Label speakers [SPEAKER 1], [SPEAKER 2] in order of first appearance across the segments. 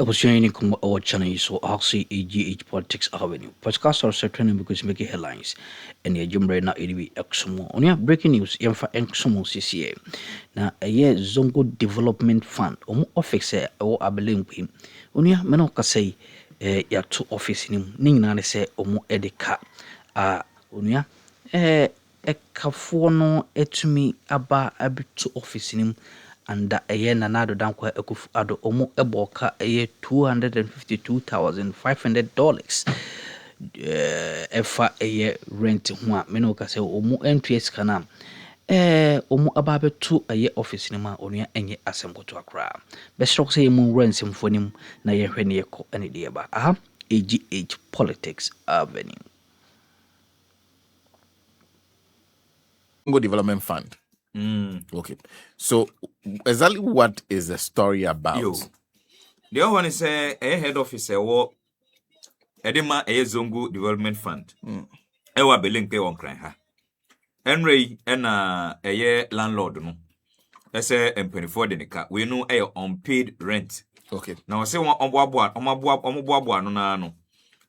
[SPEAKER 1] Oceanic or Channel so RCAGH Politics Avenue. Podcast or certain because make headlines and the Jumbre na EDB Exomo. On your breaking news, Yamfa Exomo CCA. Now a year Zongo Development Fund, office or Abelim him. On your Menoka say, ya two office him, Ning Nane say, Omo Edeka. Unia, Kafono etumi aba abitu office nim and eye nanado dankwa ekufu ado omo eboka eye $252,500 efa eye rent ho a me no ka se omo entries kana omo aba abitu eye office nim a onua enye asemkoto akra be stroke say mu rent simfonim na ye hwe ne yeko ene de ba aha AGH Politics Avenue.
[SPEAKER 2] Zongo Development Fund. Okay. So exactly what is the story about?
[SPEAKER 3] The other one is a head office or Edema a Zongo Development Fund. Ewa belinke on cry ha. Ǎnɖrǐly and a year landlord no. I say M24 the car. We know a unpaid rent.
[SPEAKER 2] Okay.
[SPEAKER 3] Now I say one on no.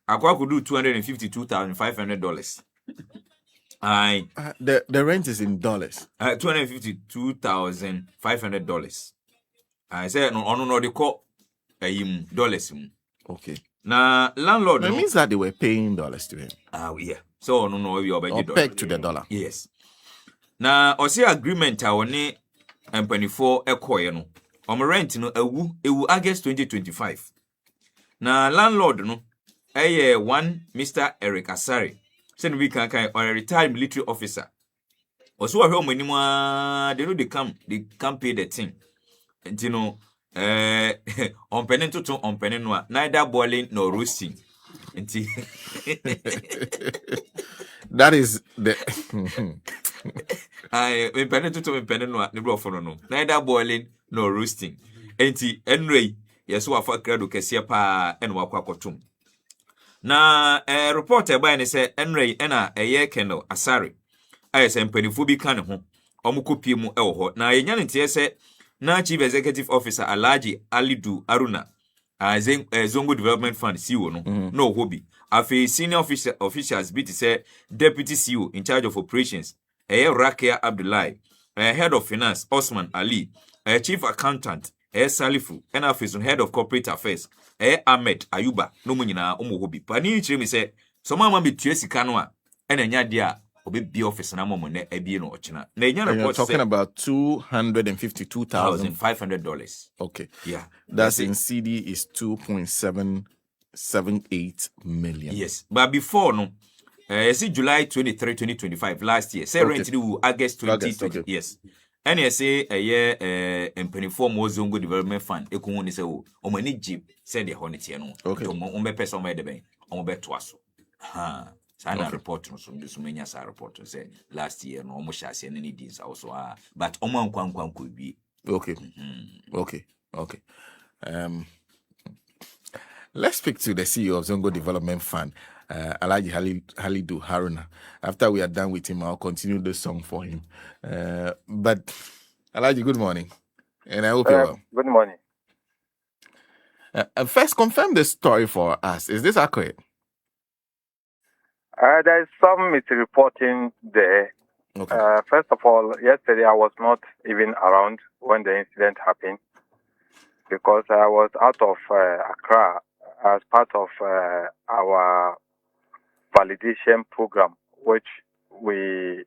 [SPEAKER 3] I could do $252,500.
[SPEAKER 2] The rent is in dollars.
[SPEAKER 3] $252,500. I said no they call dollars.
[SPEAKER 2] Okay.
[SPEAKER 3] Now landlord.
[SPEAKER 2] It means that they were paying dollars to him.
[SPEAKER 3] Yeah. So no we
[SPEAKER 2] or pegged to the dollar.
[SPEAKER 3] Yes. Now I see agreement I want M24 ekoye no. Rent no ewu August 2025. Now landlord no one Mr. Eric Asari. Send we can or a retired military officer. Also, I home anymore. They know they can't pay the thing. And you know, on penny to on penny no, neither boiling nor roasting.
[SPEAKER 2] That is the
[SPEAKER 3] I penny to penny no, the bro for no, neither boiling nor roasting. Anyway, yes, what for crowd kesia pa and wakwakotum. Na reporter by ne say Ǎnɖrǐly ena eye Kendall Asari ayese mpanifo bi kan ho omukopie mu ewo ho na yenya ne tie se na chief executive officer Alhaji Alidu Aruna Zongo Development Fund CEO no no hobby afi senior officials bi say deputy CEO in charge of operations Rakia Abdullahi head of finance Osman Ali chief accountant Salifu and officer head of corporate affairs Ahmed Ayuba no munyina hobi pani chire mi se so mama be tue sika no a ena nya dia obi bi office na momo na abie no ochina na nya report
[SPEAKER 2] talking about $252,500.
[SPEAKER 3] Okay.
[SPEAKER 2] Yeah. That's in CD is 2.778 million.
[SPEAKER 3] Yes. But before no see July 23, 2025 last year. Say rent due August 2020. Okay. Yes. And I say a year M24 more Zongo Development Fund. Eko ni say o mani jeep say the honey no.
[SPEAKER 2] Okay.
[SPEAKER 3] On be person by the bank. On be twaso. Ha. Sana report no so many sa report say last year no almost share any deals also but omo nkwan could be.
[SPEAKER 2] Okay. Okay. Let's speak to the CEO of Zongo Development Fund, Alhaji Halidu Haruna. After we are done with him, I'll continue the song for him. But Alhaji, good morning, and I hope you're well.
[SPEAKER 4] Good morning.
[SPEAKER 2] First, confirm the story for us. Is this accurate?
[SPEAKER 4] There is some misreporting there.
[SPEAKER 2] Okay.
[SPEAKER 4] First of all, yesterday I was not even around when the incident happened because I was out of Accra as part of our validation program, which we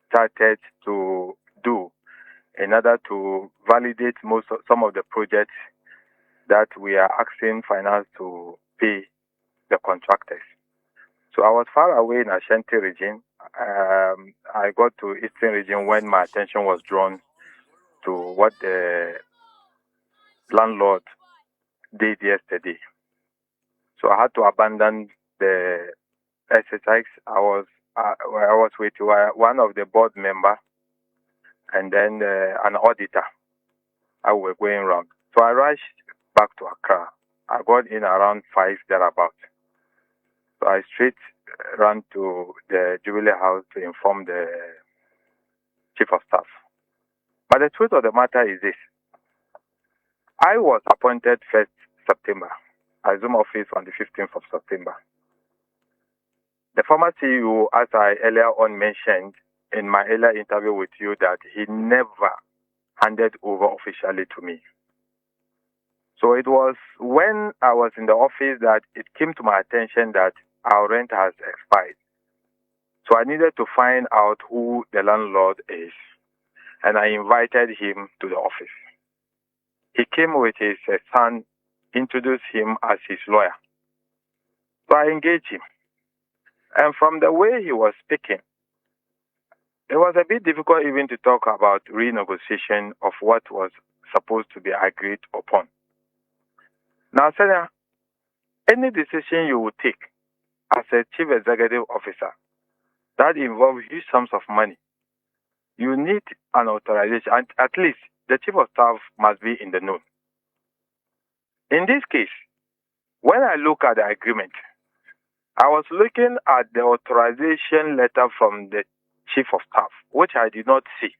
[SPEAKER 4] started to do in order to validate some of the projects that we are asking finance to pay the contractors. So I was far away in Ashanti region. I got to Eastern region when my attention was drawn to what the landlord did yesterday. So I had to abandon the exercise. I was with one of the board member and then an auditor. I was going around. So I rushed back to Accra. I got in around 5 thereabouts. So I straight ran to the Jubilee House to inform the chief of staff. But the truth of the matter is this. I I was appointed 1st September. I resumed office on the 15th of September. The former CEO, as I earlier on mentioned in my earlier interview with you, that he never handed over officially to me. So it was when I was in the office that it came to my attention that our rent has expired. So I needed to find out who the landlord is, and I invited him to the office. He came with his son, introduced him as his lawyer. So I engaged him. And from the way he was speaking, it was a bit difficult even to talk about renegotiation of what was supposed to be agreed upon. Now, Senior, any decision you would take as a chief executive officer that involves huge sums of money, you need an authorization, and at least the chief of staff must be in the know. In this case, when I look at the agreement, I was looking at the authorization letter from the chief of staff, which I did not see.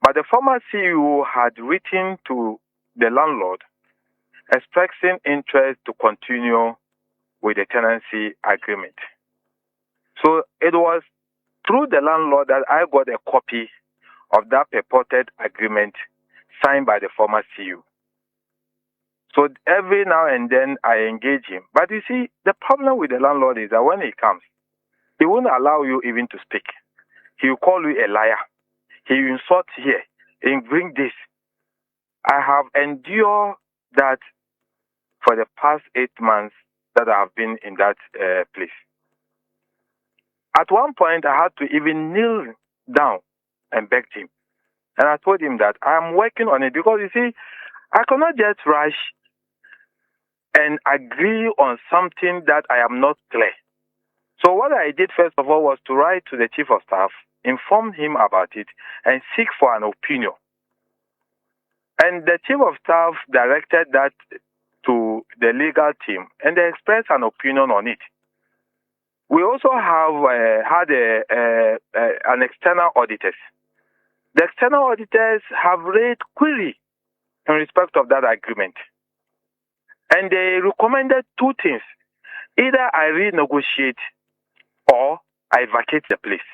[SPEAKER 4] But the former CEO had written to the landlord expressing interest to continue with the tenancy agreement. So it was through the landlord that I got a copy of that purported agreement signed by the former CEO. So every now and then I engage him. But you see, the problem with the landlord is that when he comes, he won't allow you even to speak. He will call you a liar. He will insult here and bring this. I have endured that for the past 8 months that I have been in that place. At one point, I had to even kneel down and beg him. And I told him that I am working on it because, you see, I cannot just rush and agree on something that I am not clear. So what I did first of all was to write to the chief of staff, inform him about it, and seek for an opinion. And the chief of staff directed that to the legal team, and they expressed an opinion on it. We also have had an external auditors. The external auditors have raised query in respect of that agreement. And they recommended two things. Either I renegotiate or I vacate the place.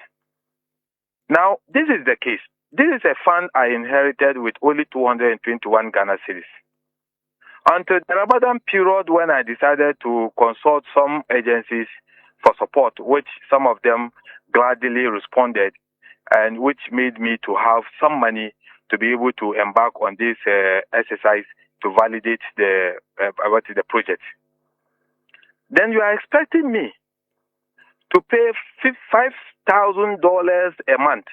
[SPEAKER 4] Now, this is the case. This is a fund I inherited with only 221 Ghana cedis. Until the Ramadan period when I decided to consult some agencies for support, which some of them gladly responded, and which made me to have some money to be able to embark on this exercise to validate the project. Then you are expecting me to pay $5,000 a month.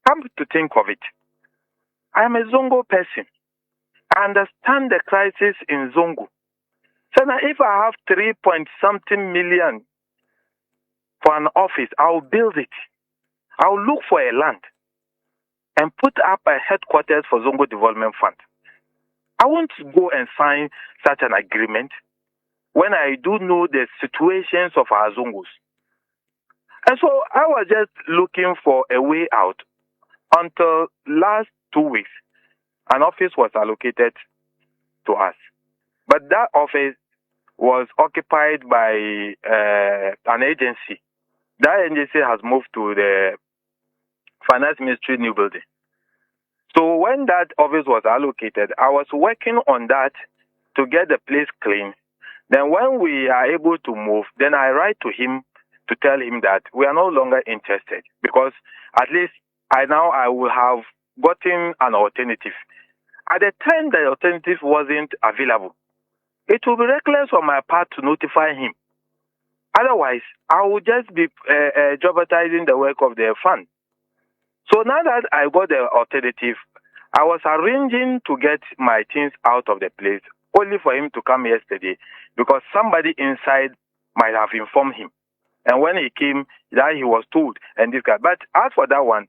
[SPEAKER 4] Come to think of it, I am a Zongo person. I understand the crisis in Zongo. So now if I have 3-point-something million for an office, I'll build it. I'll look for a land and put up a headquarters for Zongo Development Fund. I won't go and sign such an agreement when I do know the situations of our Zongos. And so I was just looking for a way out until last 2 weeks. An office was allocated to us. But that office was occupied by an agency. That agency has moved to the Finance Ministry new building. So when that office was allocated, I was working on that to get the place clean. Then when we are able to move, then I write to him to tell him that we are no longer interested because at least I will have gotten an alternative. At the time the alternative wasn't available, it will be reckless on my part to notify him. Otherwise, I will just be jeopardizing the work of the fund. So now that I got the alternative, I was arranging to get my things out of the place, only for him to come yesterday because somebody inside might have informed him. And when he came, that he was told, and this guy. But as for that one,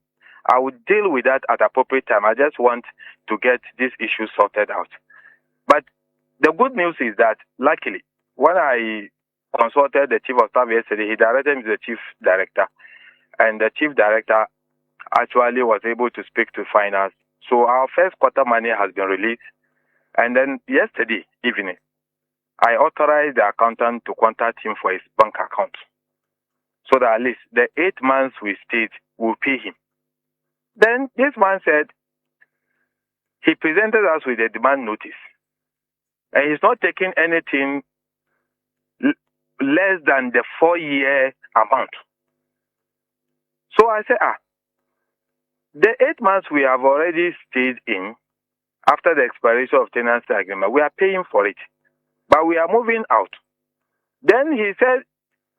[SPEAKER 4] I would deal with that at appropriate time. I just want to get this issue sorted out. But the good news is that, luckily, when I consulted the chief of staff yesterday, he directed me to the chief director. And the chief director actually was able to speak to finance So our first quarter money has been released. And then yesterday evening, I authorized the accountant to contact him for his bank account, so that at least the 8 months we stayed will pay him. Then this man said he presented us with a demand notice, and he's not taking anything less than the 4-year amount. So I said, the 8 months we have already stayed in after the expiration of tenancy agreement, we are paying for it, but we are moving out. Then he said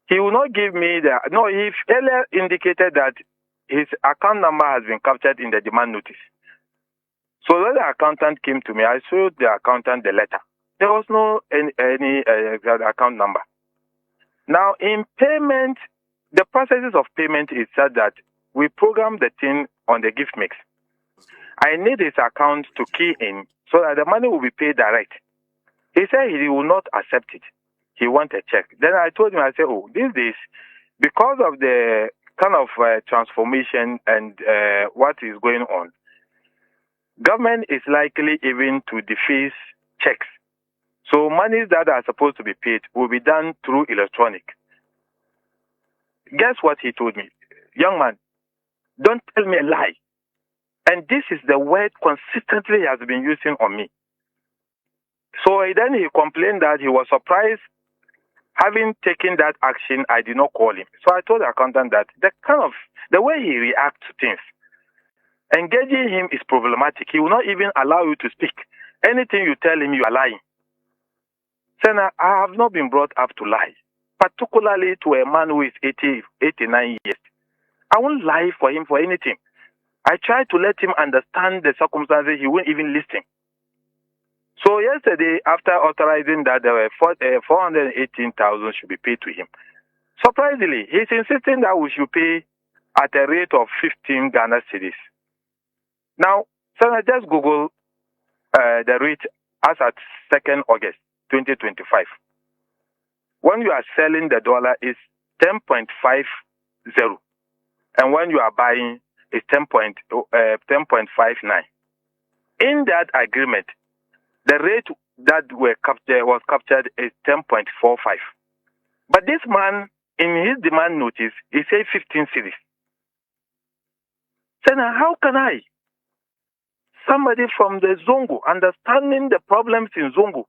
[SPEAKER 4] he will not give me he earlier indicated that his account number has been captured in the demand notice. So when the accountant came to me, I showed the accountant the letter. There was no any account number. Now in payment, the processes of payment is such that we program the thing on the gift mix. I need his account to key in so that the money will be paid direct. He said he will not accept it. He wants a check. Then I told him, I said, these days, because of the kind of transformation and what is going on, government is likely even to deface checks. So monies that are supposed to be paid will be done through electronic. Guess what he told me? Young man, don't tell me a lie. And this is the word consistently he has been using on me. So then he complained that he was surprised. Having taken that action, I did not call him. So I told the accountant that the way he reacts to things, engaging him is problematic. He will not even allow you to speak. Anything you tell him, you are lying. Senna, I have not been brought up to lie, particularly to a man who is 89 years. I won't lie for him for anything. I try to let him understand the circumstances. He won't even listen. So yesterday, after authorizing that there were 418,000 should be paid to him, surprisingly, he's insisting that we should pay at a rate of 15 Ghana cedis. Now, so I just Google the rate as at 2nd August 2025. When you are selling the dollar, it's 10.50, and when you are buying, it's 10.59. In that agreement, the rate that was captured is 10.45. But this man, in his demand notice, he said 15 cedis. So now how can I, somebody from the Zongo, understanding the problems in Zongo,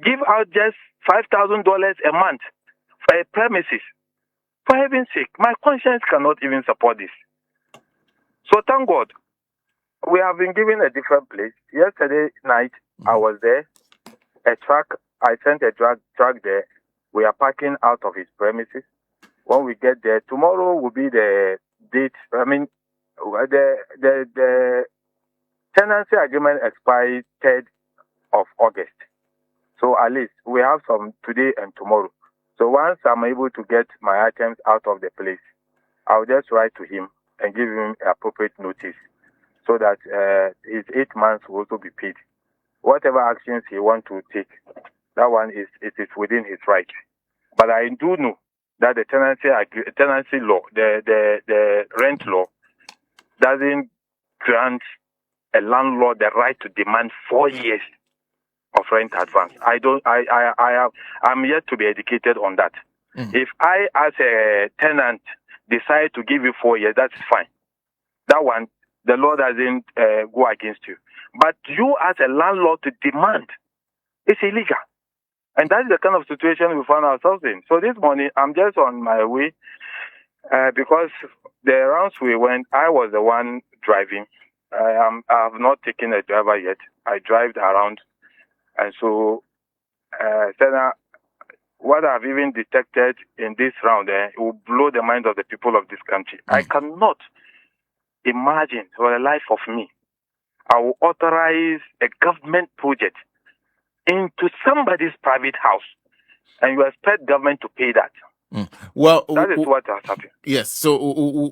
[SPEAKER 4] give out just $5,000 a month for a premises? For heaven's sake, my conscience cannot even support this. So thank God, we have been given a different place. Yesterday night, I was there. I sent a truck there. We are parking out of his premises. When we get there, tomorrow will be the date. I mean, the tenancy agreement expires 3rd of August. So at least we have some today and tomorrow. So once I'm able to get my items out of the place, I'll just write to him and give him appropriate notice so that his 8 months will also be paid. Whatever actions he wants to take, that one is within his right. But I do know that the tenancy law, the rent law, doesn't grant a landlord the right to demand 4 years of rent advance. I'm yet to be educated on that. If I, as a tenant, decide to give you 4 years, that's fine. That one, the law doesn't go against you. But you, as a landlord, to demand, it's illegal. And that's the kind of situation we found ourselves in. So this morning, I'm just on my way because the rounds we went, I was the one driving. I have not taken a driver yet. I drive around. And so, what I've even detected in this round, it will blow the mind of the people of this country. I cannot imagine for the life of me, I will authorize a government project into somebody's private house, and you expect government to pay that.
[SPEAKER 2] Well,
[SPEAKER 4] that is what has happened.
[SPEAKER 2] Yes, so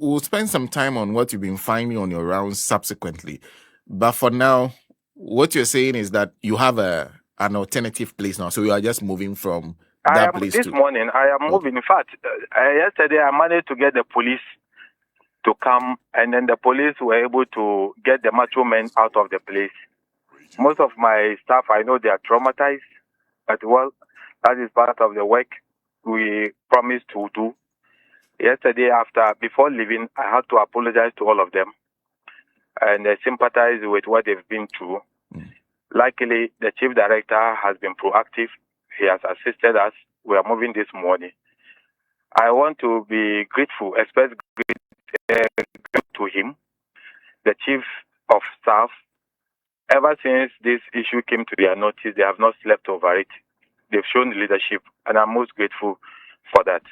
[SPEAKER 2] we'll spend some time on what you've been finding on your rounds subsequently. But for now, what you're saying is that you have an alternative place now, so you are just moving from that place.
[SPEAKER 4] This morning, I am moving. In fact, yesterday I managed to get the police to come, and then the police were able to get the macho men out of the place. Most of my staff, I know they are traumatized, but well, that is part of the work we promised to do. Yesterday, before leaving, I had to apologize to all of them and sympathize with what they've been through. Luckily, the chief director has been proactive. He has assisted us. We are moving this morning. I want to be grateful, especially to him, the chief of staff. Ever since this issue came to their notice, they have not slept over it. They've shown leadership, and I'm most grateful for that.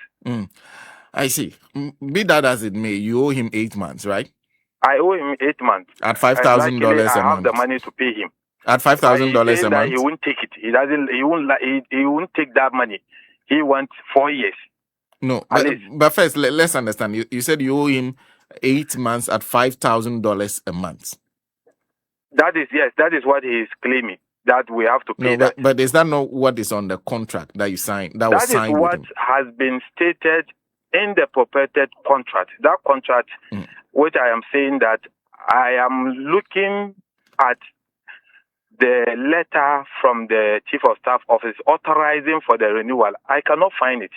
[SPEAKER 2] I see. Be that as it may, you owe him 8 months, right?
[SPEAKER 4] I owe him 8 months.
[SPEAKER 2] At $5,000 a month.
[SPEAKER 4] I have the money to pay him.
[SPEAKER 2] At $5,000 a month.
[SPEAKER 4] He won't take it. He doesn't. He won't take that money. He wants 4 years.
[SPEAKER 2] No, but first let's understand. You said you owe him 8 months at $5,000 a month.
[SPEAKER 4] That is what he is claiming, that we have to pay.
[SPEAKER 2] But is that not what is on the contract that you signed? That was signed
[SPEAKER 4] is what has been stated in the purported contract. That contract, which I am saying that I am looking at the letter from the Chief of Staff Office authorizing for the renewal. I cannot find it.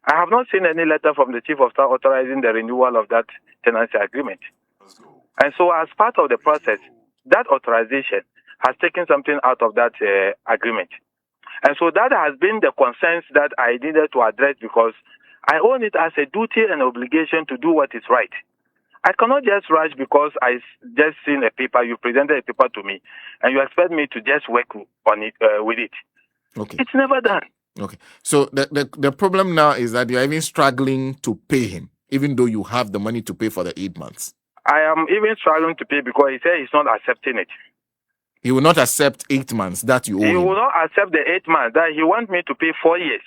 [SPEAKER 4] I have not seen any letter from the Chief of Staff authorizing the renewal of that tenancy agreement. And so as part of the process, that authorization has taken something out of that agreement. And so that has been the concerns that I needed to address, because I own it as a duty and obligation to do what is right. I cannot just rush because I just seen a paper, you presented a paper to me, and you expect me to just work on it with it.
[SPEAKER 2] Okay.
[SPEAKER 4] It's never done.
[SPEAKER 2] Okay. So the problem now is that you're even struggling to pay him, even though you have the money to pay for the 8 months.
[SPEAKER 4] I am even struggling to pay because he said he's not accepting it.
[SPEAKER 2] He will not accept 8 months that you owe him.
[SPEAKER 4] He will not accept the 8 months. That he wants me to pay 4 years.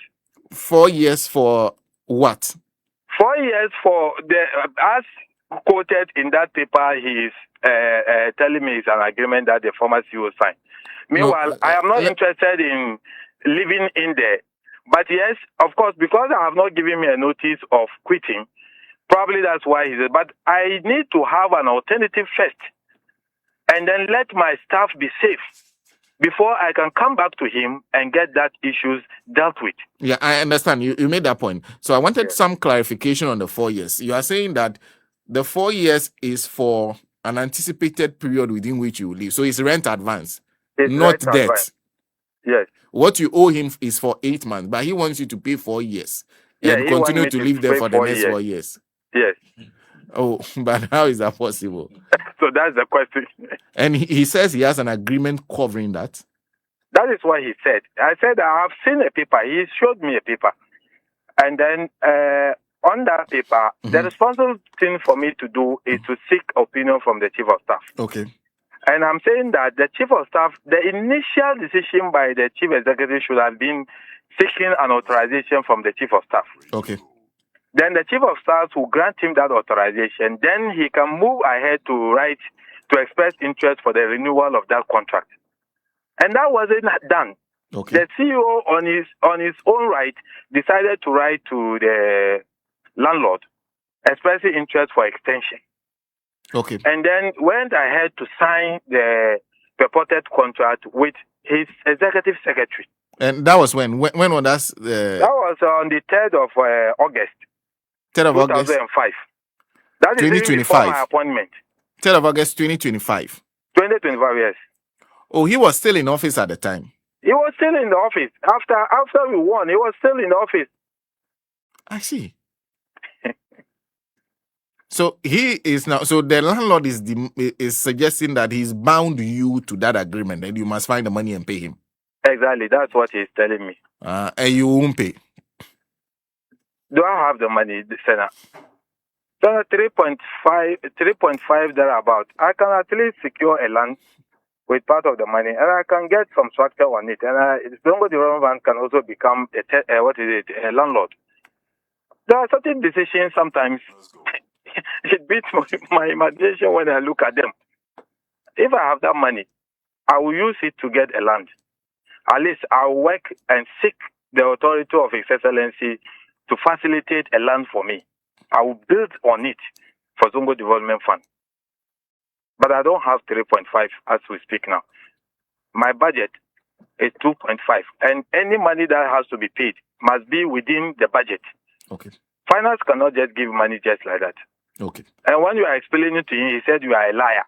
[SPEAKER 2] 4 years for what?
[SPEAKER 4] 4 years for the as quoted in that paper. He is telling me it's an agreement that the former CEO signed. Meanwhile, I am not interested in living in there. But yes, of course, because I have not given me a notice of quitting, probably that's why he said. But I need to have an alternative first, and then let my staff be safe before I can come back to him and get that issues dealt with.
[SPEAKER 2] Yeah, I understand. You made that point. So I wanted some clarification on the 4 years. You are saying that the 4 years is for an anticipated period within which you will leave. So it's rent advance, not debt. Advance.
[SPEAKER 4] Yes.
[SPEAKER 2] What you owe him is for 8 months, but he wants you to pay 4 years and continue to live there for the next 4 years.
[SPEAKER 4] Yes.
[SPEAKER 2] Oh, but how is that possible?
[SPEAKER 4] So that's the question.
[SPEAKER 2] And he says he has an agreement covering that.
[SPEAKER 4] That is what he said. I said, I have seen a paper. He showed me a paper. And then on that paper, the responsible thing for me to do is to seek opinion from the Chief of Staff.
[SPEAKER 2] Okay.
[SPEAKER 4] And I'm saying that the Chief of Staff, the initial decision by the Chief Executive should have been seeking an authorization from the Chief of Staff.
[SPEAKER 2] Okay.
[SPEAKER 4] Then the Chief of Staff will grant him that authorization. Then he can move ahead to express interest for the renewal of that contract. And that wasn't done.
[SPEAKER 2] Okay.
[SPEAKER 4] The CEO on his own right decided to write to the landlord expressing interest for extension.
[SPEAKER 2] Okay.
[SPEAKER 4] And then went ahead to sign the purported contract with his executive secretary.
[SPEAKER 2] And that was when? When was that?
[SPEAKER 4] That was on the 3rd of August.
[SPEAKER 2] 3rd of August?
[SPEAKER 4] 2005. That is 2025. Before my appointment.
[SPEAKER 2] 3rd of August 2025.
[SPEAKER 4] 2025, yes.
[SPEAKER 2] Oh, he was still in office at the time.
[SPEAKER 4] He was still in the office. After we won, he was still in the office.
[SPEAKER 2] I see. So he is now. So the landlord is suggesting that he's bound you to that agreement, and you must find the money and pay him.
[SPEAKER 4] Exactly, that's what he's telling me.
[SPEAKER 2] And you won't pay.
[SPEAKER 4] Do I have the money, Senna? So 3.5 thereabout. I can at least secure a land with part of the money, and I can get some structure on it. And Zongo Development can also become a landlord. There are certain decisions sometimes. It beats my imagination when I look at them. If I have that money, I will use it to get a land. At least I'll work and seek the authority of His Excellency to facilitate a land for me. I will build on it for Zongo Development Fund. But I don't have 3.5 as we speak now. My budget is 2.5. And any money that has to be paid must be within the budget.
[SPEAKER 2] Okay.
[SPEAKER 4] Finance cannot just give money just like that.
[SPEAKER 2] Okay.
[SPEAKER 4] And when you are explaining to him, he said you are a liar.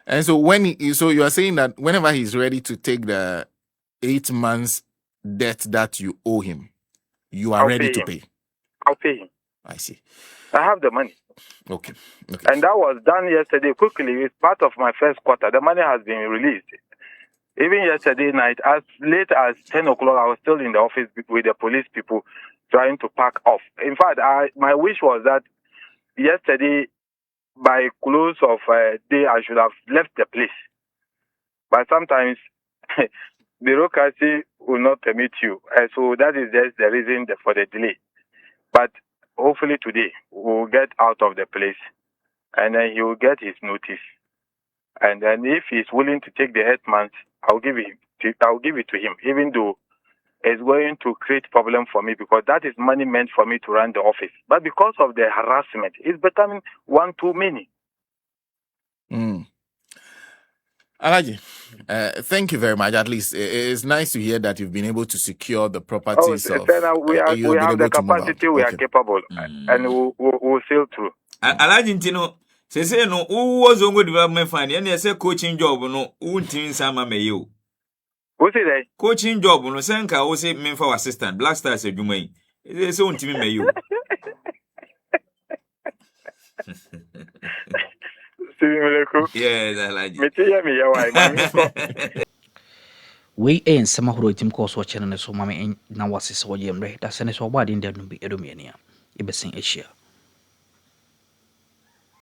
[SPEAKER 2] And so so you are saying that whenever he's ready to take the 8 months debt that you owe him, you are ready to pay.
[SPEAKER 4] I'll pay him.
[SPEAKER 2] I see.
[SPEAKER 4] I have the money.
[SPEAKER 2] Okay.
[SPEAKER 4] And that was done yesterday quickly. It's part of my first quarter. The money has been released. Even yesterday night, as late as 10 o'clock, I was still in the office with the police people trying to pack off. In fact, my wish was that yesterday, by close of day, I should have left the place. But sometimes bureaucracy will not permit you. So that is just the reason for the delay. But hopefully today, we'll get out of the place and then he will get his notice. And then if he's willing to take the 8 months, I'll give it to him, even though it's going to create problem for me because that is money meant for me to run the office. But because of the harassment, it's becoming one too many.
[SPEAKER 2] Ǎnĝrǐly, thank you very much. At least it's nice to hear that you've been able to secure the properties.
[SPEAKER 4] We have the capacity, we are capable, and we'll sail through.
[SPEAKER 3] Ǎnĝrǐly ntino say no wo Zongo Development Fund and say coaching job no untin sama meyo.
[SPEAKER 4] What is that?
[SPEAKER 3] Coaching job no senka wo say men for assistant Black Stars adwuma yi. Say untin meyo. Yes, Ǎnĝrǐly.
[SPEAKER 1] We ain't some who wrote him course watching and so mammy ain't now was his own yamre. That's an so bad in there no be Edomania. Ibessing Asia.